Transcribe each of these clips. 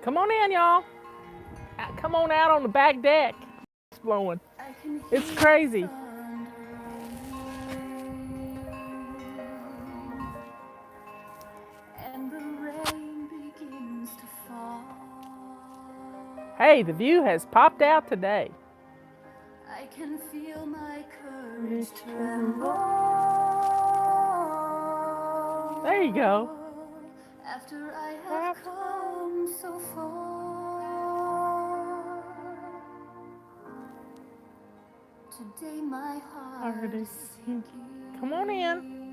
Come on in, y'all. Come on out on the back deck. It's blowing. It's crazy. Hey, the view has popped out today. I can feel my courage tremble. There you go. After I have come so far. Today my heart is sinking. Come on in.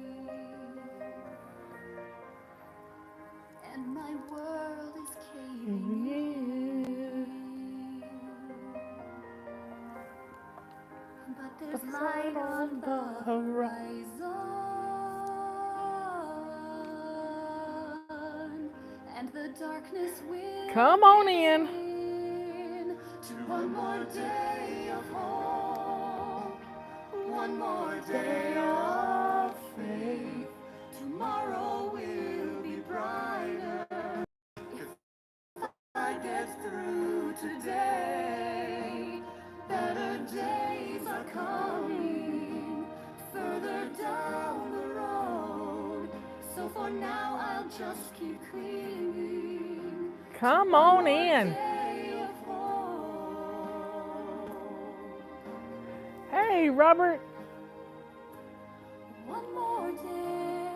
And my world is caving in. But there's light on the horizon, and the darkness will come on in. To one more day of hope, one more day of faith. Tomorrow will be brighter if I get through today. Better days are coming further down the road. So for now I'll just keep clinging. Come on in. Hey, Robert. One more day.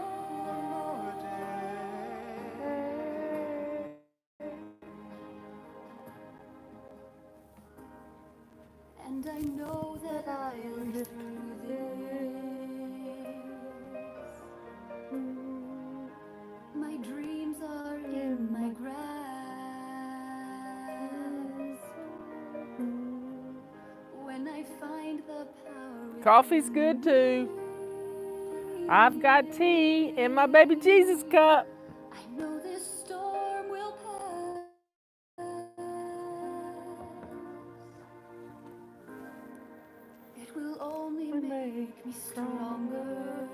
And I know that I'll get through this. My dreams are in my grasp. When I find the power. Coffee's good too. I've got tea in my baby Jesus cup. I know this storm will pass. It will only make me stronger.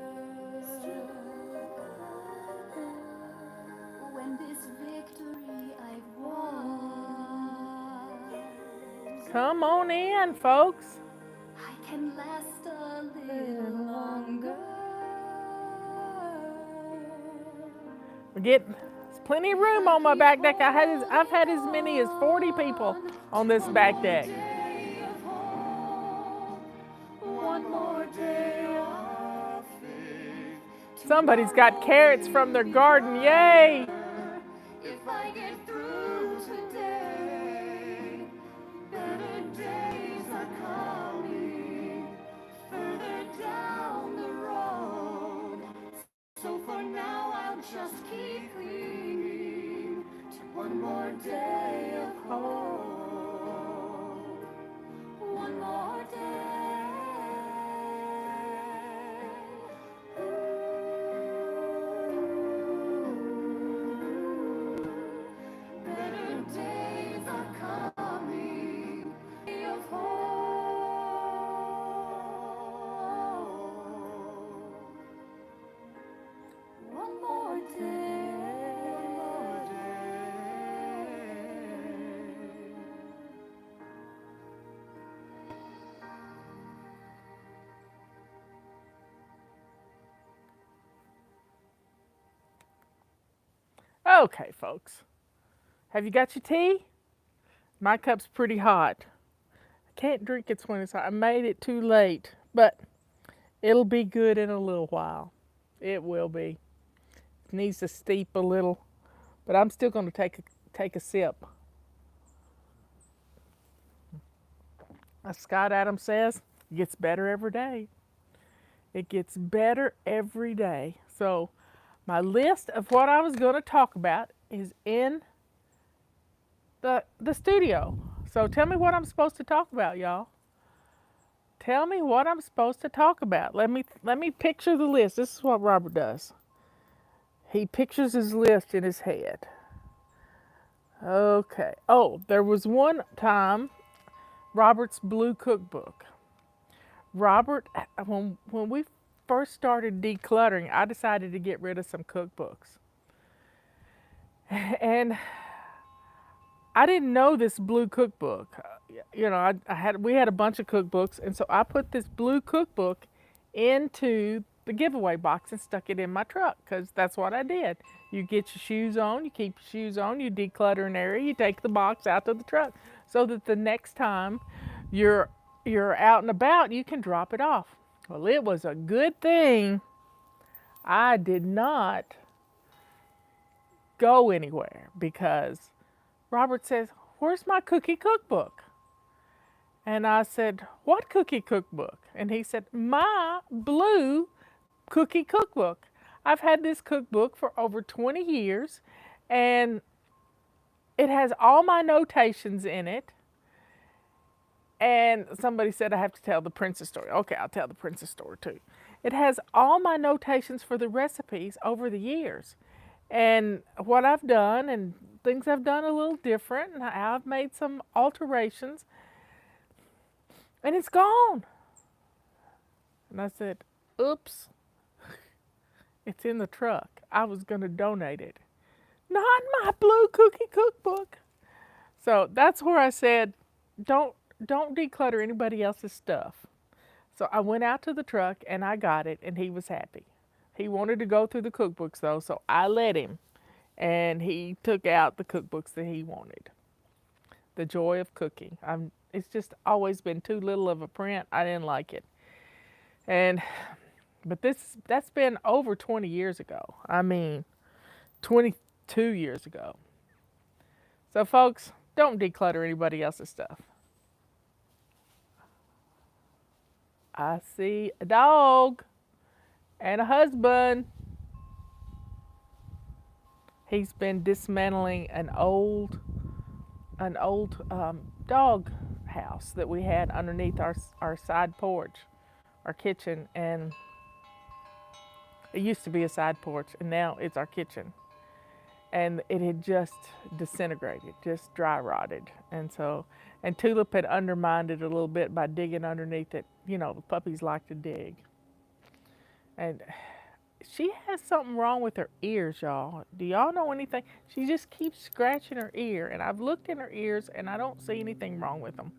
When this victory I've won. Come on in, folks. I can last a little longer. We're getting there's plenty of room on my back deck. I've had as many as 40 people on this back deck. One more day of faith. Somebody's got carrots from their garden. Yay! If I get through today, better days are coming further down the road. So for now I'll just keep clinging to one more day of hope. One more day. Better days are coming. Day of hope. One more day. Okay, folks. Have you got your tea? My cup's pretty hot. I can't drink it when it's hot. I made it too late, but it'll be good in a little while. It will be. It needs to steep a little, but I'm still going to take a sip. As Scott Adams says, it gets better every day. It gets better every day. So my list of what I was going to talk about is in the studio. So tell me what I'm supposed to talk about, y'all. Tell me what I'm supposed to talk about. Let me picture the list. This is what Robert does. He pictures his list in his head. Okay. Oh, there was one time Robert's Blue Cookbook. Robert, when we first started decluttering, I decided to get rid of some cookbooks. And I didn't know this blue cookbook. We had a bunch of cookbooks, and so I put this blue cookbook into the giveaway box and stuck it in my truck because that's what I did. You get your shoes on, you keep your shoes on, you declutter an area, you take the box out to the truck so that the next time you're you're out and about, you can drop it off. Well, it was a good thing I did not go anywhere because Robert says, "Where's my cookie cookbook?" And I said, "What cookie cookbook?" And he said, "My blue cookie cookbook. I've had this cookbook for over 20 years and it has all my notations in it." And somebody said I have to tell the princess story. Okay, I'll tell the princess story too. It has all my notations for the recipes over the years and what I've done and things I've done a little different and how I've made some alterations. And it's gone. And I said, "Oops, it's in the truck. I was going to donate it. Not my blue cookie cookbook." So that's where I said, don't declutter anybody else's stuff. So I went out to the truck and I got it and he was happy. He wanted to go through the cookbooks though, so I let him and he took out the cookbooks that he wanted. The Joy of Cooking. It's just always been too little of a print. I didn't like it. And but that's been over 20 years ago. I mean, 22 years ago. So folks, don't declutter anybody else's stuff. I see a dog and a husband. He's been dismantling an old dog house that we had underneath our side porch, our kitchen, and it used to be a side porch, and now it's our kitchen. And it had just disintegrated, just dry rotted. And Tulip had undermined it a little bit by digging underneath it. You know, the puppies like to dig. And she has something wrong with her ears, y'all. Do y'all know anything? She just keeps scratching her ear, and I've looked in her ears, and I don't see anything wrong with them.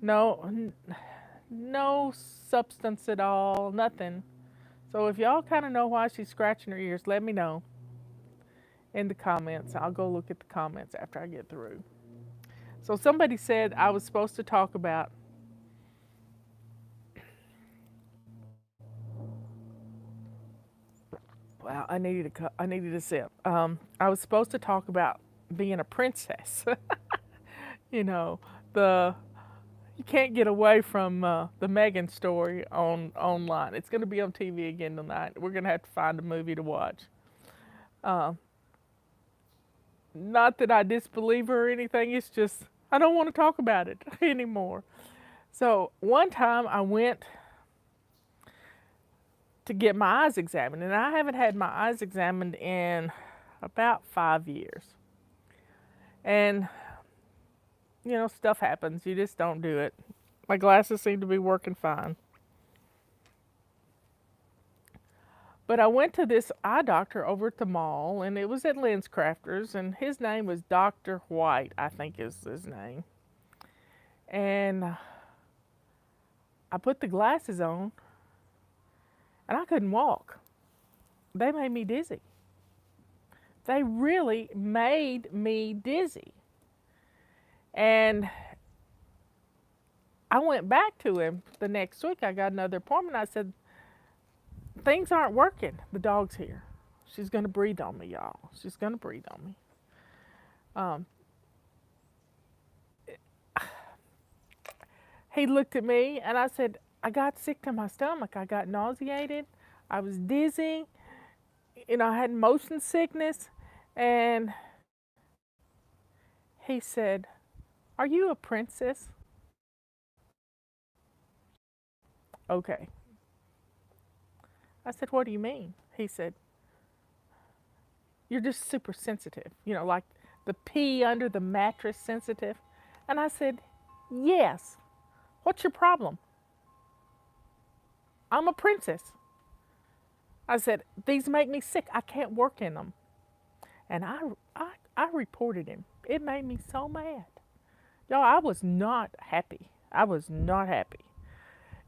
No substance at all, nothing. So if y'all kind of know why she's scratching her ears, let me know in the comments. I'll go look at the comments after I get through. So somebody said I was supposed to talk about wow, I needed a sip. I was supposed to talk about being a princess. You know, the you can't get away from the Megan story online. It's going to be on TV again tonight. We're going to have to find a movie to watch. Uh, Not that I disbelieve her or anything. It's just I don't want to talk about it anymore. So one time I went to get my eyes examined, and I haven't had my eyes examined in about 5 years. And you know, stuff happens. You just don't do it. My glasses seem to be working fine. But I went to this eye doctor over at the mall, and it was at Lens Crafters, and his name was Dr. White, I think is his name. And I put the glasses on, and I couldn't walk. They made me dizzy. They really made me dizzy. And I went back to him the next week. I got another appointment. I said, "Things aren't working. The dog's here. She's going to breathe on me, y'all. She's going to breathe on me." He looked at me and I said, "I got sick to my stomach. I got nauseated. I was dizzy. You know, I had motion sickness." And he said, "Are you a princess?" Okay. I said, "What do you mean?" He said, "You're just super sensitive. You know, like the pee under the mattress sensitive." And I said, "Yes. What's your problem? I'm a princess." I said, "These make me sick. I can't work in them." And I reported him It made me so mad. Y'all, I was not happy. I was not happy.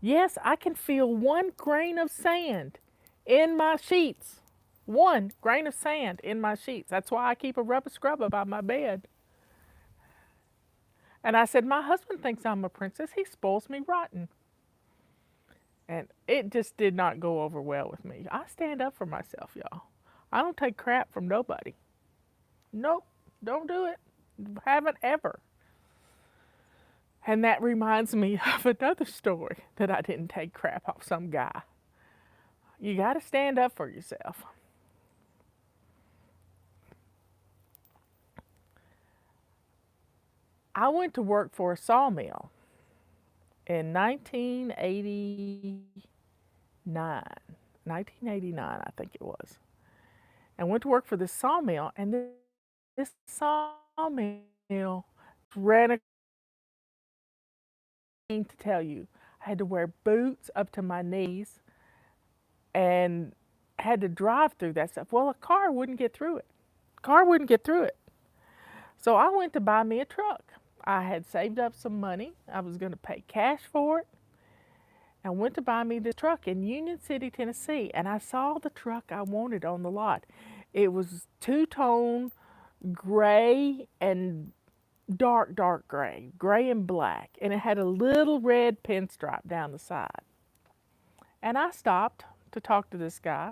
Yes, I can feel one grain of sand in my sheets. One grain of sand in my sheets. That's why I keep a rubber scrubber by my bed. And I said, my husband thinks I'm a princess. He spoils me rotten. And it just did not go over well with me. I stand up for myself, y'all. I don't take crap from nobody. Nope, don't do it. Haven't ever. And that reminds me of another story that I didn't take crap off some guy. You got to stand up for yourself. I went to work for a sawmill in 1989. 1989, I think it was. And went to work for this sawmill, and this sawmill ran a to tell you. I had to wear boots up to my knees and had to drive through that stuff. Well, a car wouldn't get through it. Car wouldn't get through it. So I went to buy me a truck. I had saved up some money. I was going to pay cash for it. I went to buy me the truck in Union City, Tennessee, and I saw the truck I wanted on the lot. It was two-tone gray and dark gray, gray and black, and it had a little red pinstripe down the side. And I stopped to talk to this guy,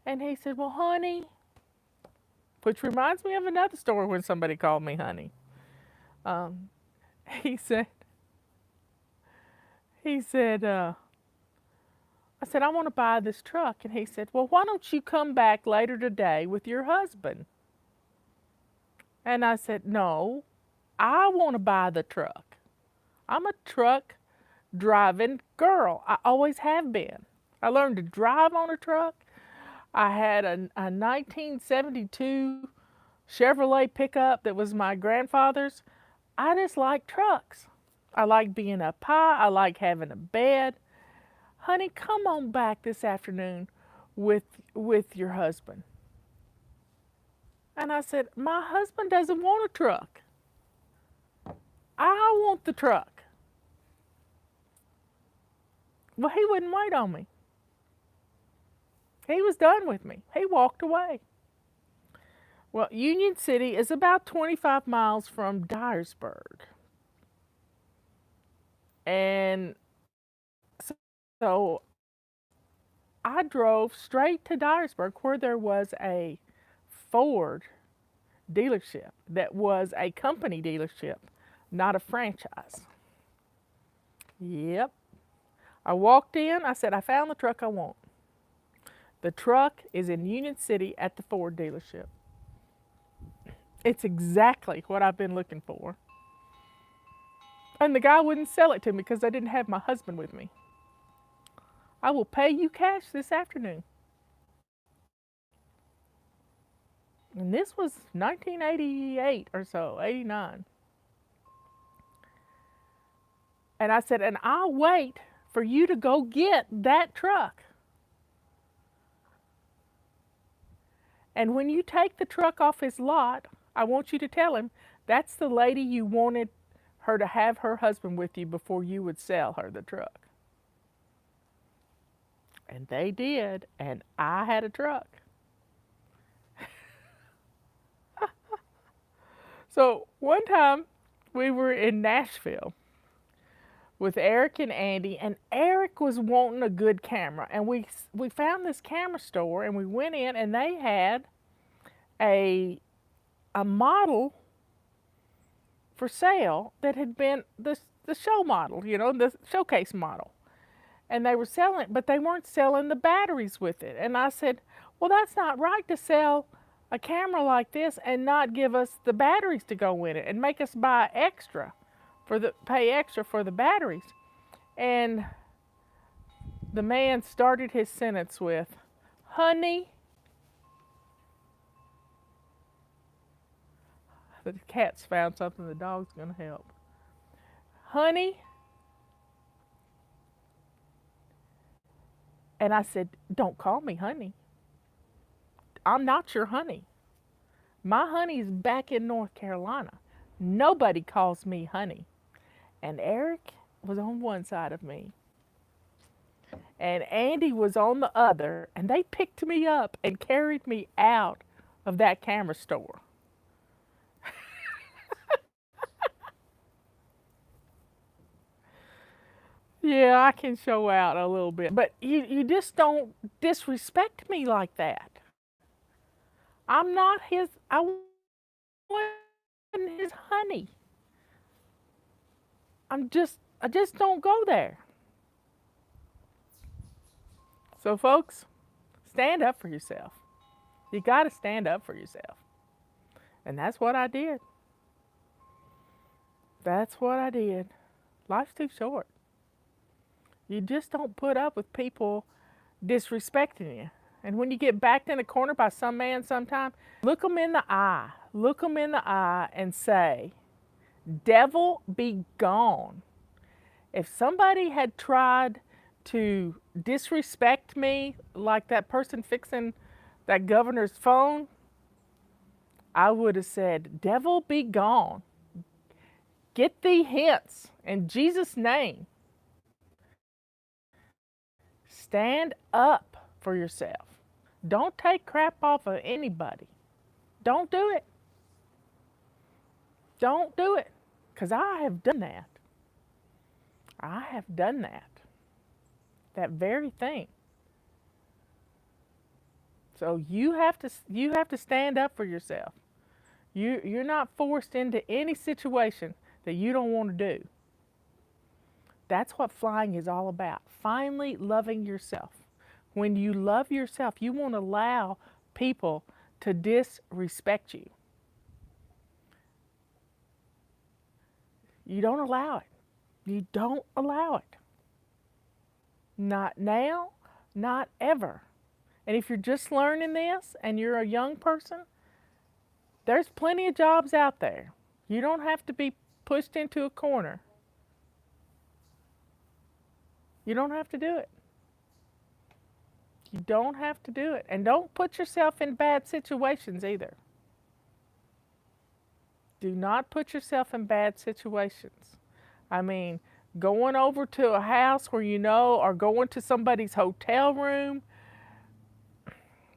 and he said, well, honey, which reminds me of another story when somebody called me honey. He said, I said, I want to buy this truck. And he said, well, why don't you come back later today with your husband? And I said, no, I want to buy the truck. I'm a truck driving girl. I always have been. I learned to drive on a truck. I had a 1972 Chevrolet pickup that was my grandfather's. I just like trucks. I like being up high. I like having a bed. Honey, come on back this afternoon with your husband. And I said, my husband doesn't want a truck. I want the truck. Well, he wouldn't wait on me. He was done with me. He walked away. Well, Union City is about 25 miles from Dyersburg. And so I drove straight to Dyersburg where there was a Ford dealership that was a company dealership, not a franchise. Yep. I walked in, I said, I found the truck I want. The truck is in Union City at the Ford dealership. It's exactly what I've been looking for. And the guy wouldn't sell it to me because I didn't have my husband with me. I will pay you cash this afternoon. And this was 1988 or so, 89. And I said, and I'll wait for you to go get that truck. And when you take the truck off his lot, I want you to tell him that's the lady you wanted her to have her husband with you before you would sell her the truck. And they did, and I had a truck. So one time we were in Nashville with Eric and Andy, and Eric was wanting a good camera. And we found this camera store, and we went in, and they had a model for sale that had been the show model, you know, the showcase model. And they were selling it, but they weren't selling the batteries with it. And I said, well, that's not right to sell a camera like this and not give us the batteries to go in it and make us buy extra pay extra for the batteries. And the man started his sentence with, honey, the cat's found something, the dog's gonna help. Honey, and I said, don't call me honey. I'm not your honey. My honey's back in North Carolina. Nobody calls me honey. And Eric was on one side of me, and Andy was on the other, and they picked me up and carried me out of that camera store. Yeah, I can show out a little bit, but you just don't disrespect me like that. I'm not his, I wasn't his honey. I just don't go there. So, folks, stand up for yourself. You got to stand up for yourself. And that's what I did. That's what I did. Life's too short. You just don't put up with people disrespecting you. And when you get backed in a corner by some man sometime, look them in the eye. Look them in the eye and say, devil be gone. If somebody had tried to disrespect me like that person fixing that governor's phone, I would have said, devil be gone. Get thee hence in Jesus' name. Stand up for yourself. Don't take crap off of anybody. Don't do it. Don't do it. Because I have done that. I have done that. That very thing. So you have to stand up for yourself. You're not forced into any situation that you don't want to do. That's what flying is all about. Finally loving yourself. When you love yourself, you won't allow people to disrespect you. You don't allow it. You don't allow it. Not now, not ever. And if you're just learning this and you're a young person, there's plenty of jobs out there. You don't have to be pushed into a corner. You don't have to do it. You don't have to do it. And don't put yourself in bad situations either. Do not put yourself in bad situations. I mean, going over to a house where you know, or going to somebody's hotel room,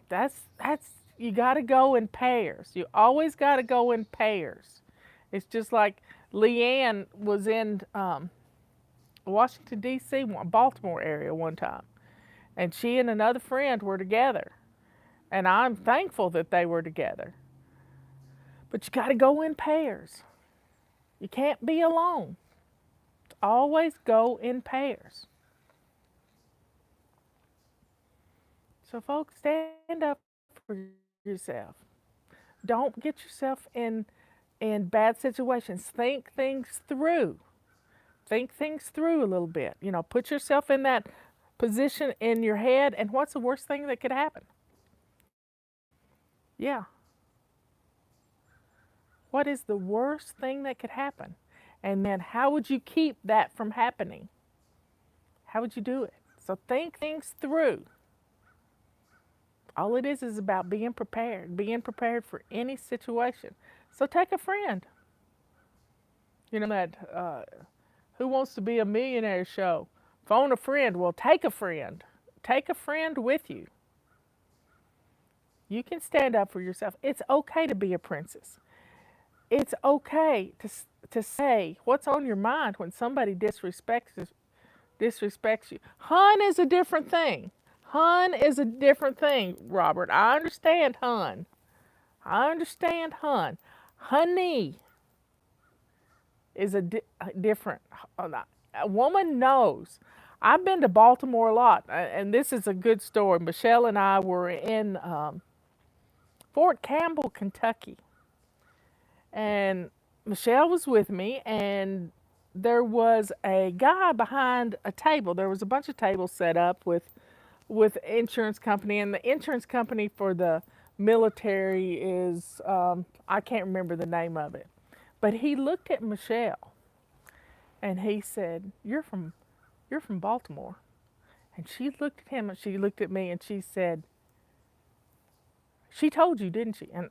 that's you got to go in pairs. You always got to go in pairs. It's just like Leanne was in Washington, D.C., Baltimore area one time. And she and another friend were together. And I'm thankful that they were together. But you got to go in pairs. You can't be alone. Always go in pairs. So folks, stand up for yourself. Don't get yourself in bad situations. Think things through. Think things through a little bit. You know, put yourself in that position in your head, and what's the worst thing that could happen? Yeah. What is the worst thing that could happen? And then how would you keep that from happening? How would you do it? So think things through. All it is about being prepared for any situation. So take a friend. You know that Who Wants to Be a Millionaire show. Phone a friend. Well, take a friend. Take a friend with you. You can stand up for yourself. It's okay to be a princess. It's okay to say what's on your mind when somebody disrespects you. Hun is a different thing. Hun is a different thing, Robert. I understand hun. I understand hun. Honey is a different. A woman knows. I've been to Baltimore a lot, and this is a good story. Michelle and I were in Fort Campbell, Kentucky. And Michelle was with me, and there was a guy behind a table. There was a bunch of tables set up with insurance company, and the insurance company for the military is I can't remember the name of it. But he looked at Michelle, and he said, "You're from Baltimore." And she looked at him, and she looked at me, and she said, "She told you, didn't she?" And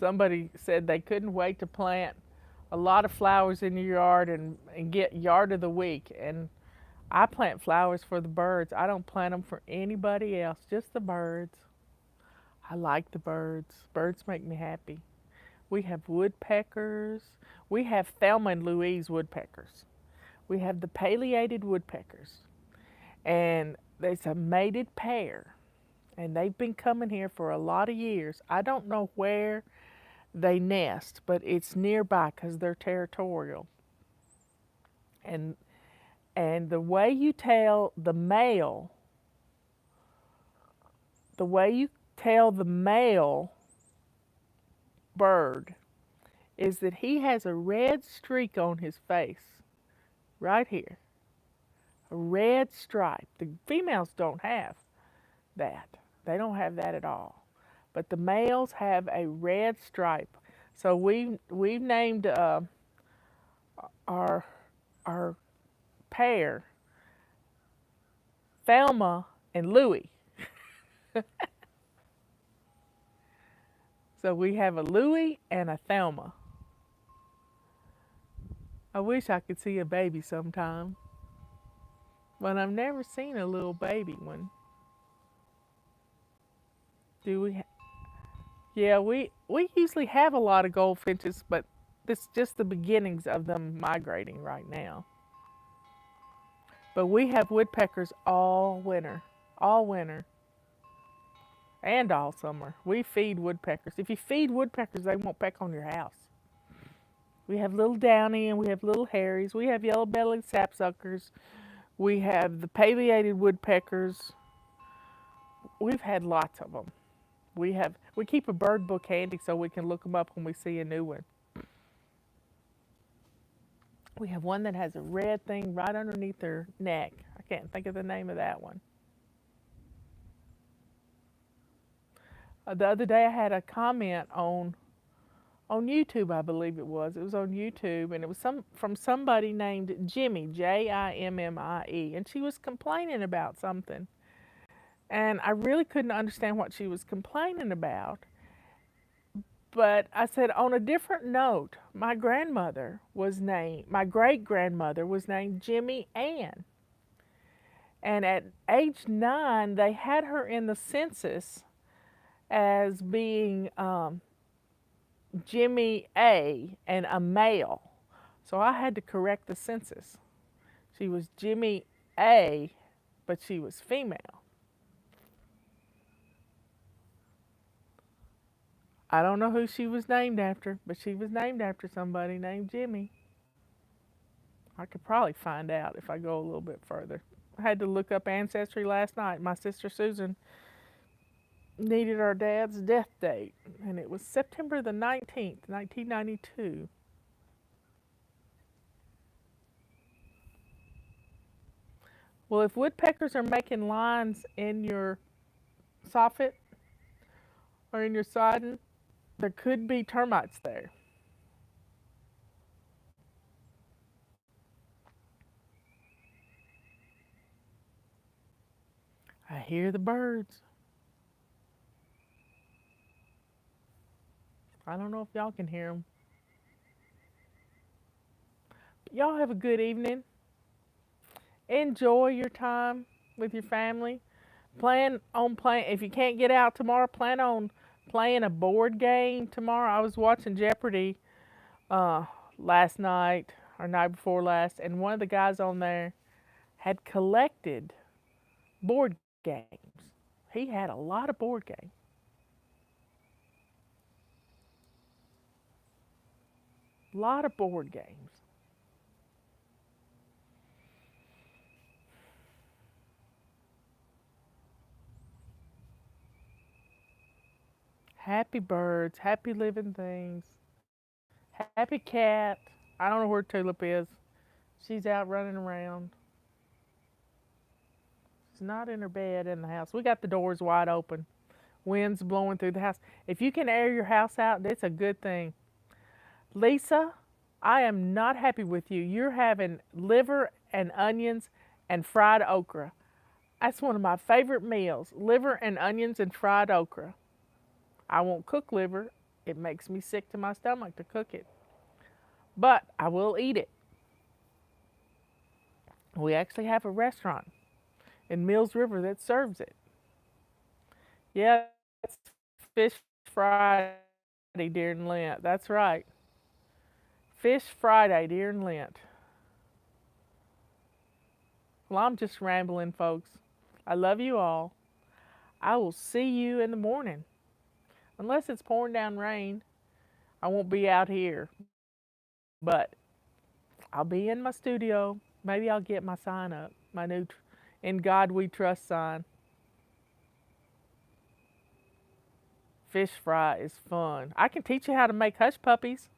Somebody said they couldn't wait to plant a lot of flowers in your yard and get yard of the week. And I plant flowers for the birds. I don't plant them for anybody else, just the birds. I like the birds. Birds make me happy. We have woodpeckers. We have Thelma and Louise woodpeckers. We have the pileated woodpeckers. And it's a mated pair. And they've been coming here for a lot of years. I don't know where they nest, but it's nearby because they're territorial. And the way you tell the male, the way you tell the male bird is that he has a red streak on his face, right here. A red stripe. The females don't have that. They don't have that at all. But the males have a red stripe. So we've named our pair Thelma and Louie. So we have a Louie and a Thelma. I wish I could see a baby sometime, but I've never seen a little baby one. Do we? Yeah, we usually have a lot of goldfinches, but this is just the beginnings of them migrating right now. But we have woodpeckers all winter, and all summer. We feed woodpeckers. If you feed woodpeckers, they won't peck on your house. We have little downy and we have little harries. We have yellow-bellied sapsuckers. We have the pileated woodpeckers. We've had lots of them. We keep a bird book handy so we can look them up when we see a new one. We have one that has a red thing right underneath their neck. I can't think of the name of that one. The other day I had a comment on YouTube, I believe it was. It was on YouTube, and it was from somebody named Jimmy, Jimmie, and she was complaining about something. And I really couldn't understand what she was complaining about. But I said, on a different note, my great grandmother was named Jimmy Ann. And at age 9, they had her in the census as being Jimmy A and a male. So I had to correct the census. She was Jimmy A, but she was female. I don't know who she was named after, but she was named after somebody named Jimmy. I could probably find out if I go a little bit further. I had to look up ancestry last night. My sister Susan needed our dad's death date, and it was September the 19th, 1992. Well, if woodpeckers are making lines in your soffit or in your siding, there could be termites there. I hear the birds. I don't know if y'all can hear them. But y'all have a good evening. Enjoy your time with your family. Plan on playing. If you can't get out tomorrow, plan on playing a board game tomorrow. I was watching Jeopardy last night or night before last, and one of the guys on there had collected board games. He had a lot of board games. A lot of board games. Happy birds, happy living things. Happy cat. I don't know where Tulip is. She's out running around. She's not in her bed in the house. We got the doors wide open. Wind's blowing through the house. If you can air your house out, that's a good thing. Lisa, I am not happy with you. You're having liver and onions and fried okra. That's one of my favorite meals. Liver and onions and fried okra. I won't cook liver. It makes me sick to my stomach to cook it. But I will eat it. We actually have a restaurant in Mills River that serves it. Yeah, it's Fish Friday during Lent. That's right. Fish Friday during Lent. Well, I'm just rambling, folks. I love you all. I will see you in the morning. Unless it's pouring down rain, I won't be out here. But I'll be in my studio. Maybe I'll get my sign up, my new In God We Trust sign. Fish fry is fun. I can teach you how to make hush puppies.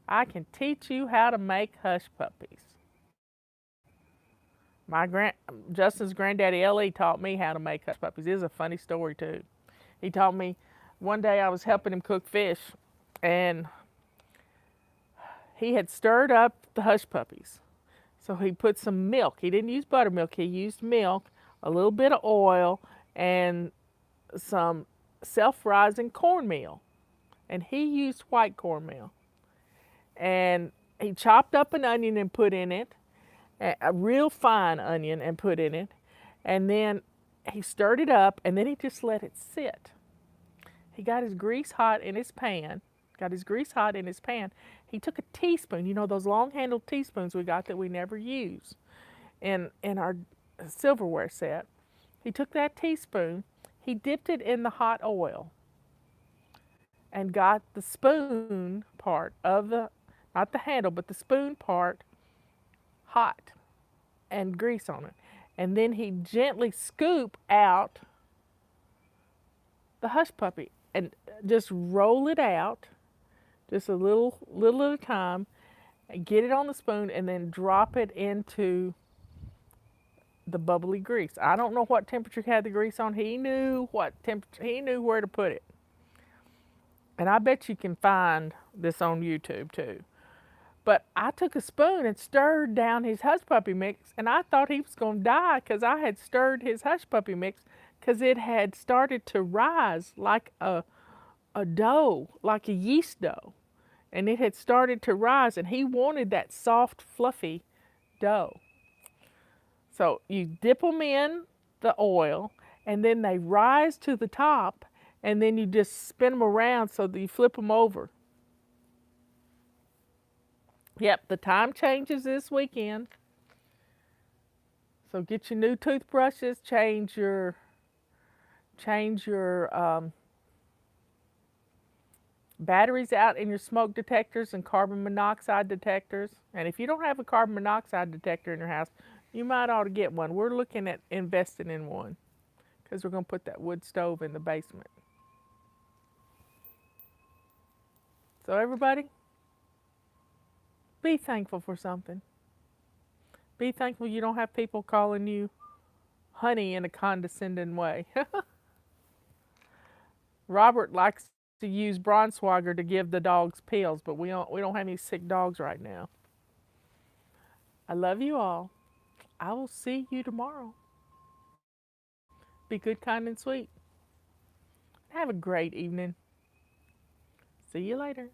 I can teach you how to make hush puppies. Justin's granddaddy Ellie taught me how to make hush puppies. It is a funny story too. He taught me one day I was helping him cook fish, and he had stirred up the hush puppies. So he put some milk. He didn't use buttermilk. He used milk, a little bit of oil, and some self-rising cornmeal. And he used white cornmeal. And he chopped up an onion and put in it, a real fine onion and put in it. And then he stirred it up, and then he just let it sit. He got his grease hot in his pan. He took a teaspoon, you know those long-handled teaspoons we got that we never use in our silverware set. He took that teaspoon, he dipped it in the hot oil, and got the spoon part of not the handle, but the spoon part hot and grease on it. And then he gently scooped out the hush puppy and just roll it out, just a little at a time, and get it on the spoon and then drop it into the bubbly grease. I don't know what temperature he had the grease on. He knew he knew where to put it. And I bet you can find this on YouTube too. But I took a spoon and stirred down his hush puppy mix, and I thought he was going to die because I had stirred his hush puppy mix because it had started to rise like a dough, like a yeast dough. And it had started to rise, and he wanted that soft, fluffy dough. So you dip them in the oil, and then they rise to the top, and then you just spin them around so that you flip them over. Yep, the time changes this weekend. So get your new toothbrushes, change your batteries out in your smoke detectors and carbon monoxide detectors. And if you don't have a carbon monoxide detector in your house, you might ought to get one. We're looking at investing in one because we're going to put that wood stove in the basement. So everybody, be thankful for something. Be thankful you don't have people calling you honey in a condescending way. Robert likes to use Braunschweiger to give the dogs pills, but we don't have any sick dogs right now. I love you all. I will see you tomorrow. Be good, kind, and sweet. Have a great evening. See you later.